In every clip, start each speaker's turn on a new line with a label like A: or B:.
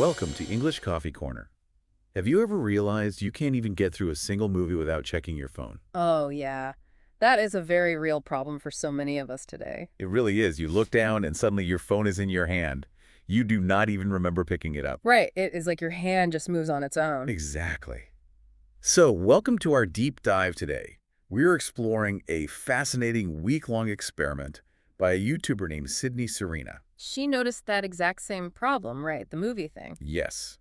A: Welcome to English Coffee Corner. Have you ever realized you can't even get through a single movie without checking your phone?
B: Oh, yeah. That is a very real problem for so many of us today.
A: It really is. You look down and suddenly your phone is in your hand. You do not even remember picking it up.
B: Right. It is like your hand just moves on its own.
A: Exactly. So, welcome to our deep dive today. We're exploring a fascinating week-long experiment by a YouTuber named Sydney Serena.
B: She noticed that exact same problem, right? The movie thing.
A: Yes,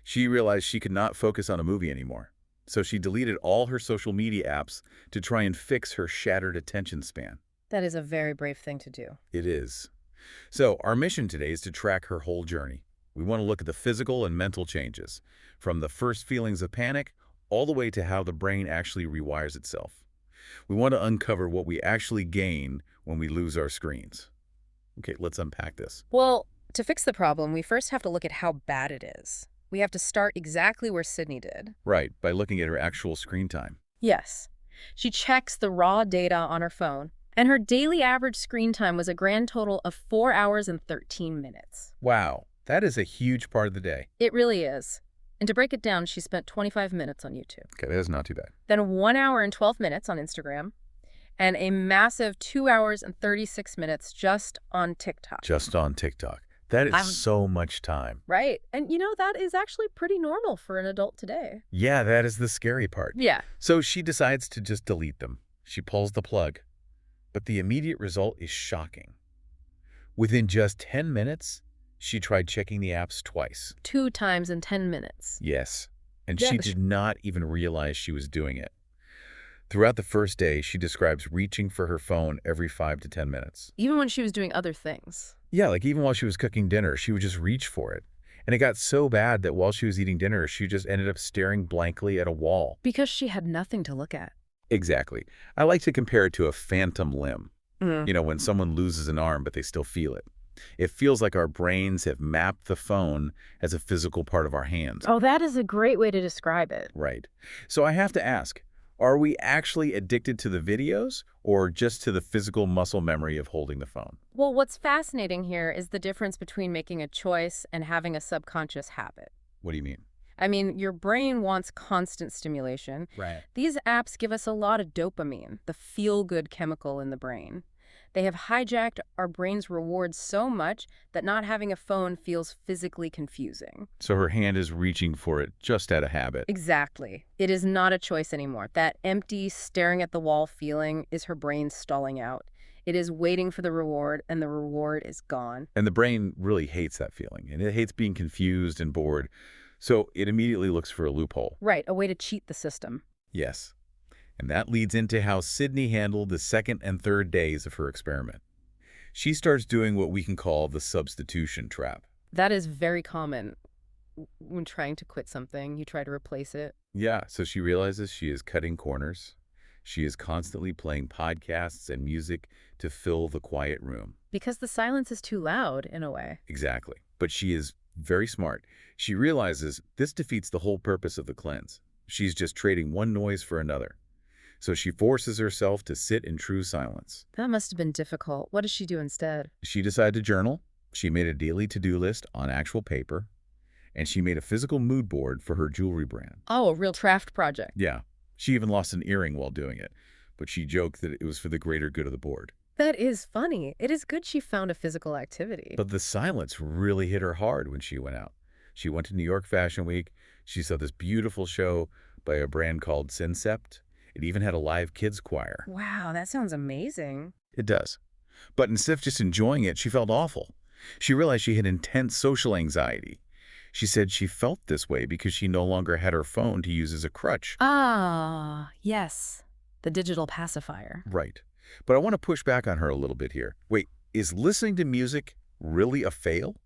A: she realized she could not focus on a movie anymore. So she deleted all her social media apps to try and fix her shattered attention span.
B: That is a very brave thing to do.
A: It is. So our mission today is to track her whole journey. We want to look at the physical and mental changes, from the first feelings of panic all the way to how the brain actually rewires itself. We want to uncover what we actually gain when we lose our screens. Okay, let's unpack this.
B: Well, to fix the problem, we first have to look at how bad it is. We have to start exactly where Sydney did.
A: Right, by looking at her actual screen time.
B: Yes. She checks the raw data on her phone, and her daily average screen time was a grand total of 4 hours and 13 minutes.
A: Wow, that is a huge part of the day.
B: It really is. And to break it down, she spent 25 minutes on YouTube.
A: Okay, that is not too bad.
B: Then 1 hour and 12 minutes on Instagram, and a massive 2 hours and 36 minutes just on TikTok.
A: Just on TikTok. That is so much time.
B: Right. And that is actually pretty normal for an adult today.
A: Yeah, that is the scary part.
B: Yeah.
A: So she decides to just delete them. She pulls the plug. But the immediate result is shocking. Within just 10 minutes, she tried checking the apps twice.
B: 2 times in 10 minutes.
A: Yes. And
B: Yeah,
A: she did not even realize she was doing it. Throughout the first day, she describes reaching for her phone every 5 to 10 minutes.
B: Even when she was doing other things.
A: Yeah, like even while she was cooking dinner, she would just reach for it. And it got so bad that while she was eating dinner, she just ended up staring blankly at a wall.
B: Because she had nothing to look at.
A: Exactly. I like to compare it to a phantom limb.
B: Mm.
A: You know, when someone loses an arm, but they still feel it. It feels like our brains have mapped the phone as a physical part of our hands.
B: Oh, that is a great way to describe it.
A: Right. So I have to ask, are we actually addicted to the videos or just to the physical muscle memory of holding the phone?
B: Well, what's fascinating here is the difference between making a choice and having a subconscious habit.
A: What do you mean?
B: I mean, your brain wants constant stimulation.
A: Right.
B: These apps give us a lot of dopamine, the feel-good chemical in the brain. They have hijacked our brain's rewards so much that not having a phone feels physically confusing.
A: So her hand is reaching for it just out of habit.
B: Exactly. It is not a choice anymore. That empty, staring at the wall feeling is her brain stalling out. It is waiting for the reward, and the reward is gone.
A: And the brain really hates that feeling, and it hates being confused and bored. So it immediately looks for a loophole.
B: Right, a way to cheat the system.
A: Yes. And that leads into how Sydney handled the second and third days of her experiment. She starts doing what we can call the substitution trap.
B: That is very common. When trying to quit something, you try to replace it.
A: Yeah, so she realizes she is cutting corners. She is constantly playing podcasts and music to fill the quiet room.
B: Because the silence is too loud, in a way.
A: Exactly. But she is very smart. She realizes this defeats the whole purpose of the cleanse. She's just trading one noise for another. So she forces herself to sit in true silence.
B: That must have been difficult. What does she do instead?
A: She decided to journal. She made a daily to-do list on actual paper. And she made a physical mood board for her jewelry brand.
B: Oh, a real craft project.
A: Yeah. She even lost an earring while doing it. But she joked that it was for the greater good of the board.
B: That is funny. It is good she found a physical activity.
A: But the silence really hit her hard when she went out. She went to New York Fashion Week. She saw this beautiful show by a brand called Syncept. It even had a live kids choir.
B: Wow, that sounds amazing.
A: It does. But instead of just enjoying it, she felt awful. She realized she had intense social anxiety. She said she felt this way because she no longer had her phone to use as a crutch.
B: Ah, yes. The digital pacifier.
A: Right. But I want to push back on her a little bit here. Wait, is listening to music really a fail?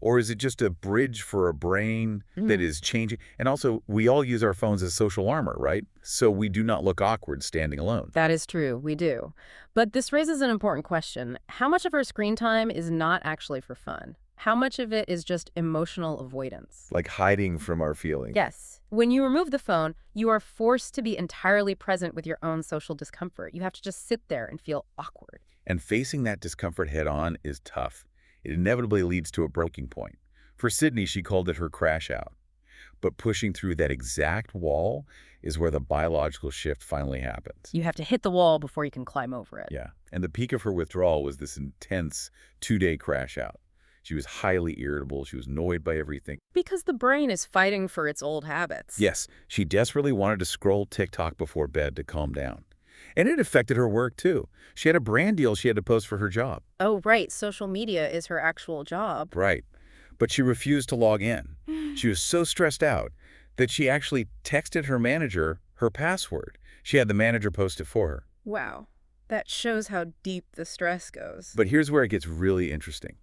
A: Or is it just a bridge for a brain that is changing? And also, we all use our phones as social armor, right? So we do not look awkward standing alone.
B: That is true, we do. But this raises an important question. How much of our screen time is not actually for fun? How much of it is just emotional avoidance?
A: Like hiding from our feelings.
B: Yes. When you remove the phone, you are forced to be entirely present with your own social discomfort. You have to just sit there and feel awkward.
A: And facing that discomfort head on is tough. It inevitably leads to a breaking point. For Sydney, she called it her crash out. But pushing through that exact wall is where the biological shift finally happens.
B: You have to hit the wall before you can climb over it.
A: Yeah, and the peak of her withdrawal was this intense 2-day crash out. She was highly irritable. She was annoyed by everything.
B: Because the brain is fighting for its old habits.
A: Yes, she desperately wanted to scroll TikTok before bed to calm down. And it affected her work, too. She had a brand deal she had to post for her job.
B: Oh, right. Social media is her actual job.
A: Right. But she refused to log in. She was so stressed out that she actually texted her manager her password. She had the manager post it for her.
B: Wow. That shows how deep the stress goes.
A: But here's where it gets really interesting.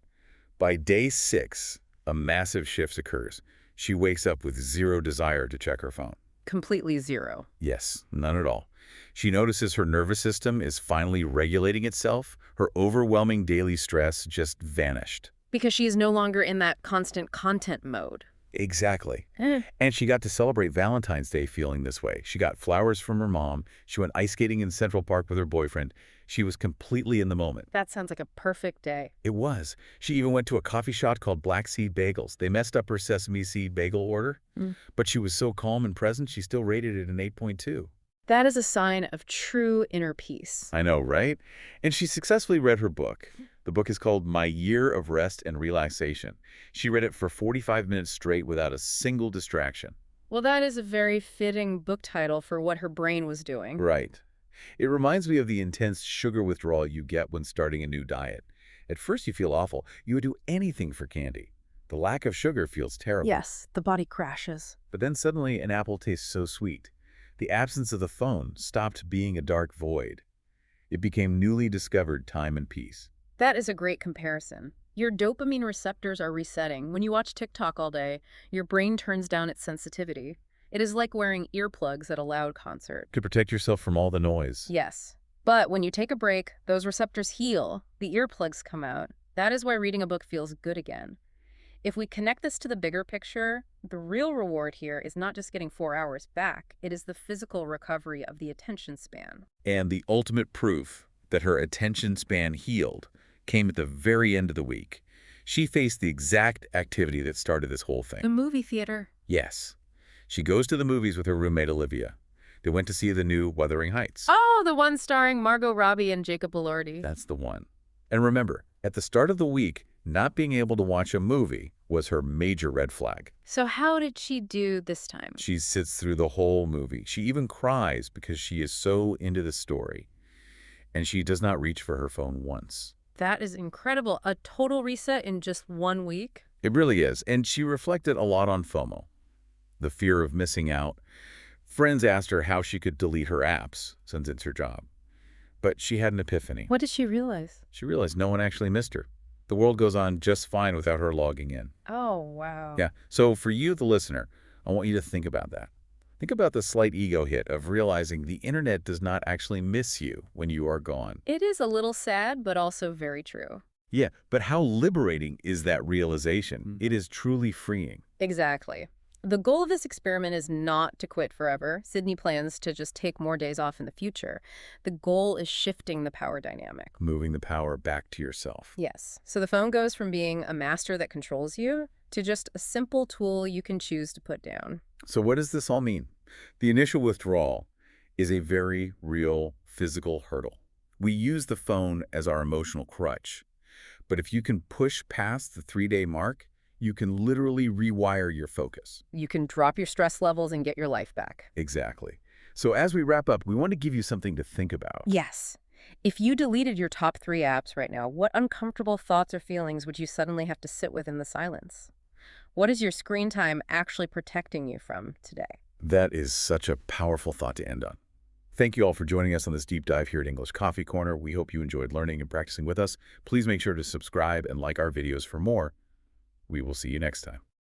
A: By day 6, a massive shift occurs. She wakes up with zero desire to check her phone.
B: Completely zero.
A: Yes, none at all. She notices her nervous system is finally regulating itself. Her overwhelming daily stress just vanished.
B: Because she is no longer in that constant content mode.
A: Exactly. And she got to celebrate Valentine's Day feeling this way. She got flowers from her mom. She went ice skating in Central Park with her boyfriend. She was completely in the moment.
B: That sounds like a perfect day.
A: It was. She even went to a coffee shop called Black Seed Bagels. They messed up her sesame seed bagel order, but she was so calm and present, she still rated it an 8.2.
B: That is a sign of true inner peace.
A: I know, right? And she successfully read her book. The book is called My Year of Rest and Relaxation. She read it for 45 minutes straight without a single distraction.
B: Well, that is a very fitting book title for what her brain was doing.
A: Right. It reminds me of the intense sugar withdrawal you get when starting a new diet. At first you feel awful. You would do anything for candy. The lack of sugar feels terrible.
B: Yes, the body crashes.
A: But then suddenly an apple tastes so sweet. The absence of the phone stopped being a dark void. It became newly discovered time and peace.
B: That is a great comparison. Your dopamine receptors are resetting. When you watch TikTok all day, your brain turns down its sensitivity. It is like wearing earplugs at a loud concert.
A: To protect yourself from all the noise.
B: Yes. But when you take a break, those receptors heal, the earplugs come out. That is why reading a book feels good again. If we connect this to the bigger picture, the real reward here is not just getting 4 hours back, it is the physical recovery of the attention span.
A: And the ultimate proof that her attention span healed came at the very end of the week. She faced the exact activity that started this whole thing.
B: The movie theater.
A: Yes. She goes to the movies with her roommate Olivia. They went to see the new Wuthering Heights.
B: Oh, the one starring Margot Robbie and Jacob Elordi.
A: That's the one. And remember, at the start of the week, not being able to watch a movie was her major red flag.
B: So how did she do this time?
A: She sits through the whole movie. She even cries because she is so into the story. And she does not reach for her phone once.
B: That is incredible. A total reset in just 1 week?
A: It really is. And she reflected a lot on FOMO, the fear of missing out. Friends asked her how she could delete her apps since it's her job. But she had an epiphany.
B: What did she realize?
A: She realized no one actually missed her. The world goes on just fine without her logging in.
B: Oh, wow.
A: Yeah. So for you, the listener, I want you to think about that. Think about the slight ego hit of realizing the internet does not actually miss you when you are gone.
B: It is a little sad, but also very true.
A: Yeah, but how liberating is that realization? It is truly freeing.
B: Exactly. The goal of this experiment is not to quit forever. Sydney plans to just take more days off in the future. The goal is shifting the power dynamic.
A: Moving the power back to yourself.
B: Yes. So the phone goes from being a master that controls you to just a simple tool you can choose to put down.
A: So what does this all mean? The initial withdrawal is a very real physical hurdle. We use the phone as our emotional crutch. But if you can push past the 3-day mark, you can literally rewire your focus.
B: You can drop your stress levels and get your life back.
A: Exactly. So as we wrap up, we want to give you something to think about.
B: Yes. If you deleted your top 3 apps right now, what uncomfortable thoughts or feelings would you suddenly have to sit with in the silence? What is your screen time actually protecting you from today?
A: That is such a powerful thought to end on. Thank you all for joining us on this deep dive here at English Coffee Corner. We hope you enjoyed learning and practicing with us. Please make sure to subscribe and like our videos for more. We will see you next time.